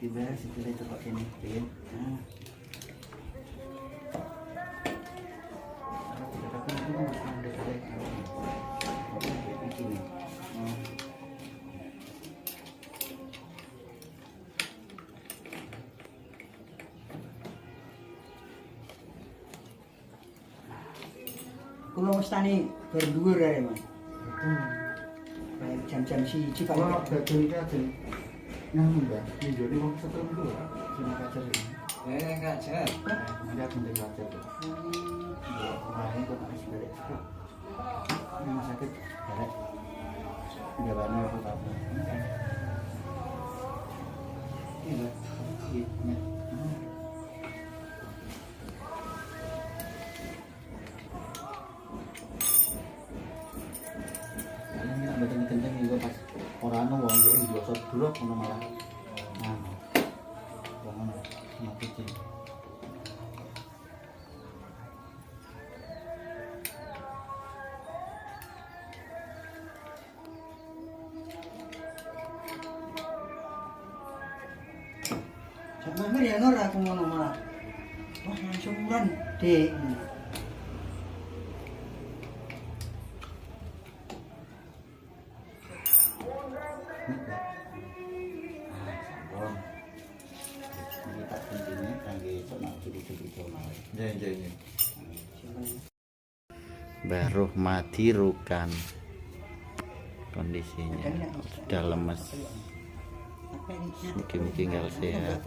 Tiba setelah itu pakai ini, nah. Tapi itu masih ada kayak begini. Kalau mestani berdua ya mas. Kayak jam-jam si Cipa. Kalau bagian kajen, yang enggak, ini jadi mau setel dulu. Cuma kacer ini. Kacer. Ada penting kacer tuh. Kemarin kok harus balik. Rumah sakit balik. Tidak banyak aku tahu. Iya, iya. Betul-betul juga pas orang wong dia biasa dulu kono malah. Nah. Wong ngono mati sih. Sama ya ora aku ngono malah. Wah langsung bulan, Dek. Baru mati rukan, kondisinya sudah lemes, mungkin tinggal sehat.